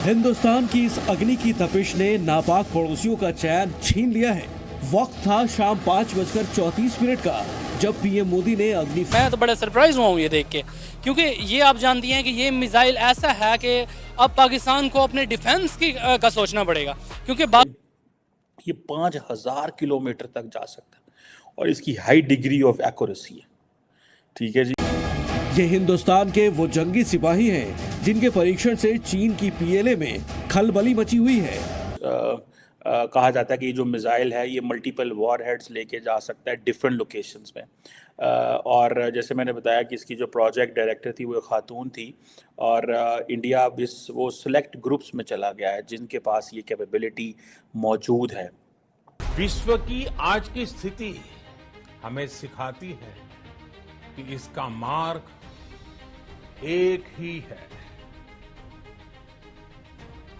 हिंदुस्तान की इस अग्नि की तपिश ने नापाक पड़ोसियों का चैन छीन लिया है। वक्त था शाम 5:34 का जब पीएम मोदी ने अग्नि। मैं तो बड़ा सरप्राइज हुआ हूँ ये देख के, क्योंकि ये आप जानती हैं कि ये मिसाइल ऐसा है कि अब पाकिस्तान को अपने डिफेंस का सोचना पड़ेगा, क्योंकि ये 5,000 किलोमीटर तक जा सकता है और इसकी हाई डिग्री ऑफ एक्यूरेसी है। ठीक है जी। ये हिंदुस्तान के वो जंगी सिपाही हैं जिनके परीक्षण से चीन की पीएलए में खलबली मची हुई है। कहा जाता है कि ये जो मिसाइल है ये मल्टीपल वॉर हेड्स लेके जा सकता है डिफरेंट लोकेशंस में। और जैसे मैंने बताया कि इसकी जो प्रोजेक्ट डायरेक्टर थी वो खातून थी और इंडिया अब वो सिलेक्ट ग्रुप्स में चला गया है जिनके पास ये कैपेबिलिटी मौजूद है। विश्व की आज की स्थिति हमें सिखाती है कि इसका मार्ग एक ही है,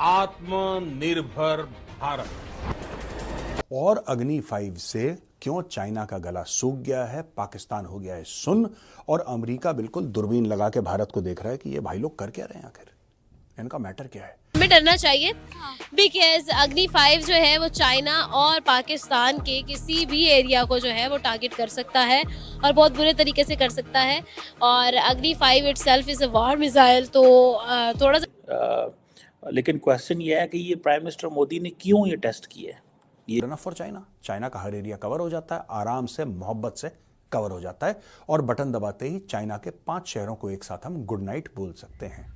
आत्मनिर्भर भारत। और अग्नि 5 से क्यों चाइना का गला सूख गया है, पाकिस्तान हो गया है सुन्न और अमेरिका बिल्कुल दूरबीन लगा के भारत को देख रहा है कि ये भाई लोग कर क्या रहे हैं, आखिर इनका मैटर क्या है। हमें डरना चाहिए बिकॉज अग्नि 5 जो है वो चाइना और पाकिस्तान के किसी भी एरिया को जो है वो टारगेट कर सकता है और बहुत बुरे तरीके से कर सकता है। और अग्नि 5 itself is a war missile, तो थोड़ा सा लेकिन क्वेश्चन ये है कि ये प्राइम मिनिस्टर मोदी ने क्यों ये टेस्ट किया है। ये इनफ फॉर चाइना, चाइना का हर एरिया कवर हो जाता है, आराम से मोहब्बत से कवर हो जाता है और बटन दबाते ही चाइना के 5 शहरों को एक साथ हम गुड नाइट बोल सकते हैं।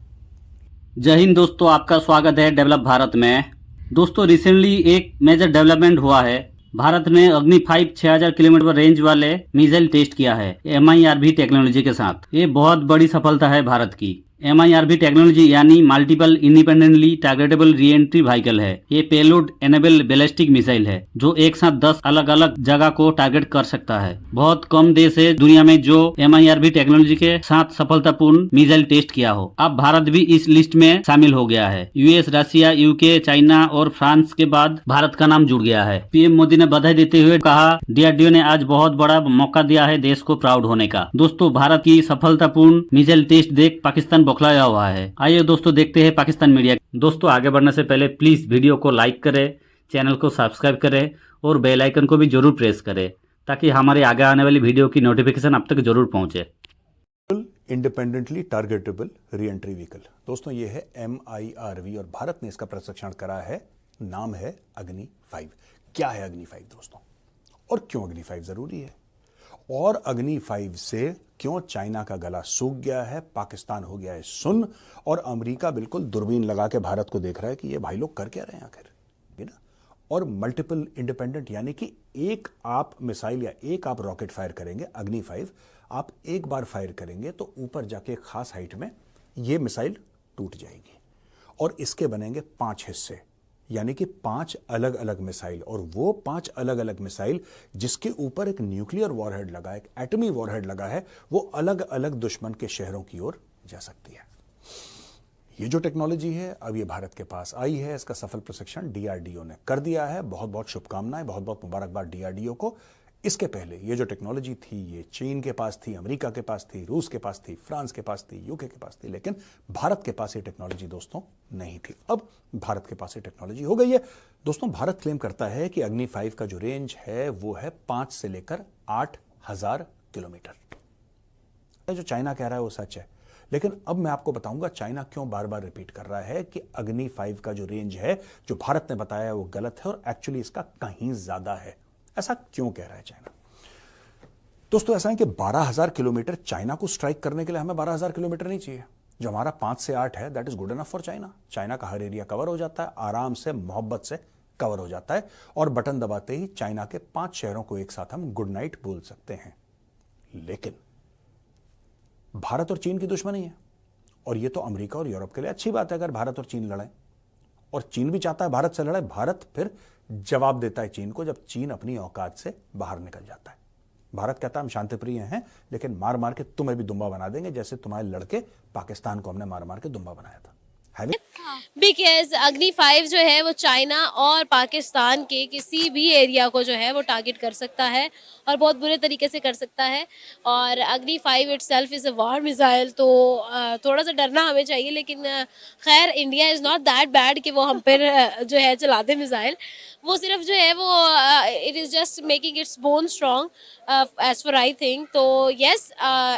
जय हिंद दोस्तों, आपका स्वागत है डेवलप भारत में। दोस्तों, रिसेंटली एक मेजर डेवलपमेंट हुआ है। भारत ने अग्नि 5 6000 किलोमीटर रेंज वाले मिसाइल टेस्ट किया है MIRV टेक्नोलॉजी के साथ। ये बहुत बड़ी सफलता है भारत की। MIRV टेक्नोलॉजी यानी multiple independently targetable re entry vehicle है। ये पेलोड एनेबल बैलिस्टिक मिसाइल है जो एक साथ 10 अलग अलग जगह को टारगेट कर सकता है। बहुत कम देश है दुनिया में जो MIRV टेक्नोलॉजी के साथ सफलतापूर्ण मिसाइल टेस्ट किया हो। अब भारत भी इस लिस्ट में शामिल हो गया है। US, रशिया, UK, चाइना और फ्रांस के बाद भारत का नाम जुड़ गया है। PM मोदी ने बधाई देते हुए कहा, DRDO ने आज बहुत बड़ा मौका दिया है देश को प्राउड होने का। दोस्तों, भारत की सफलतापूर्ण मिसाइल टेस्ट देख पाकिस्तान बौखलाया हुआ है। आइए दोस्तों देखते हैं पाकिस्तान मीडिया। दोस्तों, आगे बढ़ने से पहले प्लीज वीडियो को लाइक करें, चैनल को सब्सक्राइब करें और बेल आइकन को भी जरूर प्रेस करें ताकि हमारे आगे आने वाली वीडियो की नोटिफिकेशन आप तक जरूर पहुंचे। Independently targetable re entry vehicle, दोस्तों ये है MIRV और भारत ने इसका प्रशिक्षण करा है। नाम है अग्नि 5। क्या है अग्नि 5 दोस्तों, और क्यों अग्नि 5 जरूरी है, और अग्नि 5 से क्यों चाइना का गला सूख गया है, पाकिस्तान हो गया है सुन्न और अमेरिका बिल्कुल दूरबीन लगा के भारत को देख रहा है कि ये भाई लोग कर क्या रहे हैं आखिर, है ना। और मल्टीपल इंडिपेंडेंट यानी कि एक आप मिसाइल या एक आप रॉकेट फायर करेंगे, अग्नि 5 आप एक बार फायर करेंगे तो ऊपर जाके एक खास हाइट में ये मिसाइल टूट जाएगी और इसके बनेंगे 5 हिस्से, यानी कि 5 अलग अलग मिसाइल। और वो 5 अलग अलग मिसाइल जिसके ऊपर एक न्यूक्लियर वॉरहेड लगा है, एक एटमी वॉरहेड लगा है, वो अलग अलग दुश्मन के शहरों की ओर जा सकती है। ये जो टेक्नोलॉजी है अब ये भारत के पास आई है। इसका सफल प्रशिक्षण DRDO ने कर दिया है। बहुत बहुत शुभकामनाएं, बहुत बहुत मुबारकबाद DRDO को। इसके पहले ये जो टेक्नोलॉजी थी ये चीन के पास थी, अमेरिका के पास थी, रूस के पास थी, फ्रांस के पास थी, UK के पास थी, लेकिन भारत के पास ये टेक्नोलॉजी दोस्तों नहीं थी। अब भारत के पास ये टेक्नोलॉजी हो गई है। दोस्तों, भारत क्लेम करता है कि अग्नि 5 का जो रेंज है वो है 5 से लेकर 8,000 किलोमीटर। जो चाइना कह रहा है वो सच है, लेकिन अब मैं आपको बताऊंगा चाइना क्यों बार बार रिपीट कर रहा है कि अग्नि 5 का जो रेंज है जो भारत ने बताया है वो गलत है और एक्चुअली इसका कहीं ज्यादा है। ऐसा क्यों कह रहा है चाइना? दोस्तों, ऐसा है कि 12,000 किलोमीटर चाइना को स्ट्राइक करने के लिए हमें 12,000 किलोमीटर नहीं चाहिए। जो हमारा 5 से 8 है that is good enough for China. China का हर एरिया कवर हो जाता है, आराम से मोहब्बत से कवर हो जाता है और बटन दबाते ही चाइना के 5 शहरों को एक साथ हम गुड नाइट बोल सकते हैं। लेकिन भारत और चीन की दुश्मनी है और ये तो अमेरिका और यूरोप के लिए अच्छी बात है अगर भारत और चीन लड़े, और चीन भी चाहता है भारत से लड़े। भारत फिर जवाब देता है चीन को जब चीन अपनी औकात से बाहर निकल जाता है। भारत कहता है हम शांतिप्रिय हैं लेकिन मार मार के तुम्हें भी दुम्बा बना देंगे, जैसे तुम्हारे लड़के पाकिस्तान को हमने मार मार के दुम्बा बनाया था। Have it? बिकॉज अग्नि 5 जो है वो चाइना और पाकिस्तान के किसी भी एरिया को जो है वो टारगेट कर सकता है और बहुत बुरे तरीके से कर सकता है। और अग्नि 5 itself is a war missile, तो थोड़ा सा डरना हमें चाहिए, लेकिन खैर India is not that bad कि वो हम पर जो है चला दे मिसाइल। वो सिर्फ जो है वो it is just making its bone strong as for I think. तो यस,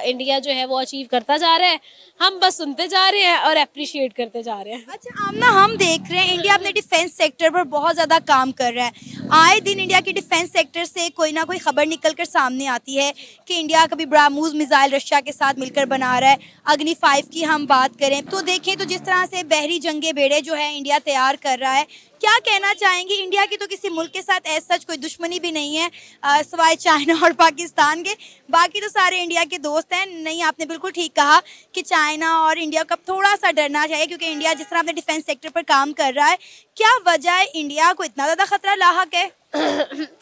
इंडिया जो है वो अचीव करता जा रहा है, हम बस सुनते जा रहे हैं और अप्रिशिएट करते जा रहे हैं। अच्छा आमना, हम देख रहे हैं इंडिया अपने डिफेंस सेक्टर पर बहुत ज़्यादा काम कर रहा है। आए दिन इंडिया के डिफेंस सेक्टर से कोई ना कोई खबर निकल कर सामने आती है कि इंडिया कभी ब्राह्मोस मिसाइल रशिया के साथ मिलकर बना रहा है। अग्नि 5 की हम बात करें तो देखें तो जिस तरह से बहरी जंगे बेड़े जो है इंडिया तैयार कर रहा है, क्या कहना चाहेंगे? इंडिया की तो किसी मुल्क के साथ ऐसा सच कोई दुश्मनी भी नहीं है सिवाय चाइना और पाकिस्तान के, बाकी तो सारे इंडिया के दोस्त हैं। नहीं, आपने बिल्कुल ठीक कहा कि चाइना और इंडिया का थोड़ा सा डरना चाहिए, क्योंकि इंडिया जिस तरह अपने डिफेंस सेक्टर पर काम कर रहा है, क्या वजह है इंडिया को इतना ज़्यादा खतरा लाहक है?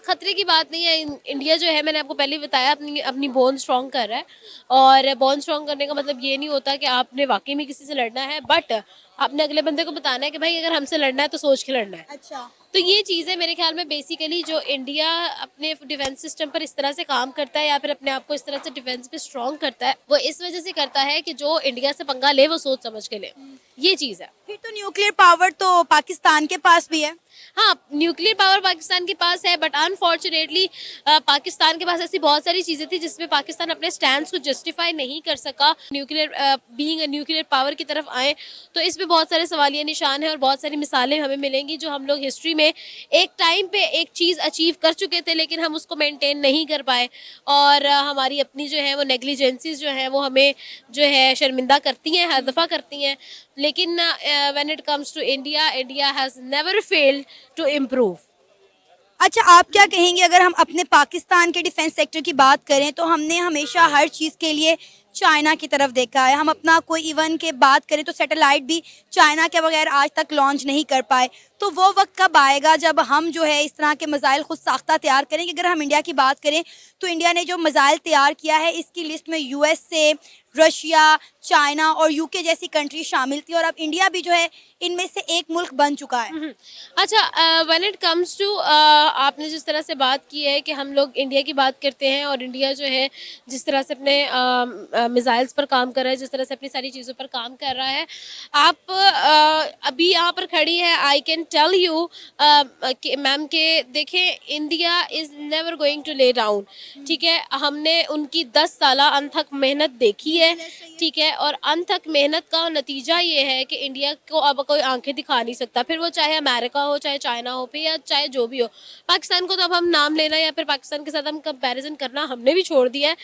खतरे की बात नहीं है। इंडिया जो है, मैंने आपको पहले ही बताया, अपनी अपनी बोन स्ट्रॉन्ग कर रहा है। और बोन स्ट्रॉन्ग करने का मतलब ये नहीं होता कि आपने वाकई में किसी से लड़ना है, बट आपने अगले बंदे को बताना है कि भाई अगर हमसे लड़ना है तो सोच के लड़ना है। अच्छा, तो ये चीज़ें मेरे ख्याल में बेसिकली जो इंडिया अपने डिफेंस सिस्टम पर इस तरह से काम करता है या फिर अपने आप को इस तरह से डिफेंस पे स्ट्रॉन्ग करता है, वो इस वजह से करता है कि जो इंडिया से पंगा ले वो सोच समझ के ले। ये चीज़ है। फिर तो न्यूक्लियर पावर तो पाकिस्तान के पास भी है। हाँ, न्यूक्लियर पावर पाकिस्तान के पास है, बट अनफॉर्चुनेटली पाकिस्तान के पास ऐसी बहुत सारी चीज़ें थी जिसमें पाकिस्तान अपने स्टैंड को जस्टिफाई नहीं कर सका nuclear being a nuclear power की तरफ आए। तो इस पे बहुत सारे सवालिया निशान हैं और बहुत सारी मिसालें हमें मिलेंगी जो हम लोग हिस्ट्री में एक टाइम पे एक चीज़ अचीव कर चुके थे, लेकिन हम उसको मेंटेन नहीं कर पाए। और हमारी अपनी जो है वो नेग्लिजेंसीज जो है वो हमें जो है शर्मिंदा करती हैं, हर दफ़ा करती हैं। लेकिन when it comes to India, India has never failed to improve. अच्छा, आप क्या कहेंगे अगर हम अपने पाकिस्तान के डिफेंस सेक्टर की बात करें तो हमने हमेशा हर चीज़ के लिए चाइना की तरफ देखा है। हम अपना कोई इवन के बात करें तो सैटेलाइट भी चाइना के बगैर आज तक लॉन्च नहीं कर पाए। तो वो वक्त कब आएगा जब हम जो है इस तरह के मिसाइल खुद साख्ता तैयार करेंगे? अगर हम इंडिया की बात करें तो इंडिया ने जो मिसाइल तैयार किया है इसकी लिस्ट में यूएसए, रशिया, चाइना और यूके जैसी कंट्री शामिल थी, और अब इंडिया भी जो है इनमें से एक मुल्क बन चुका है। अच्छा, व्हेन इट कम्स टू आपने जिस तरह से बात की है कि हम लोग इंडिया की बात करते हैं और इंडिया जो है जिस तरह से अपने मिसाइल्स पर काम कर रहा है, जिस तरह से अपनी सारी चीज़ों पर काम कर रहा है, आप अभी यहाँ पर खड़ी है, I can tell you ma'am के देखें, India is never going to lay down. ठीक है, हमने उनकी 10 साला अनथक मेहनत देखी है। ठीक है, और अनथक मेहनत का नतीजा ये है कि इंडिया को अब कोई आंखें दिखा नहीं सकता, फिर वो चाहे अमेरिका हो, चाहे चाइना हो, फिर या चाहे जो भी हो। पाकिस्तान को तो अब हम नाम लेना या फिर पाकिस्तान के साथ हम कंपैरिजन करना हमने भी छोड़ दिया है।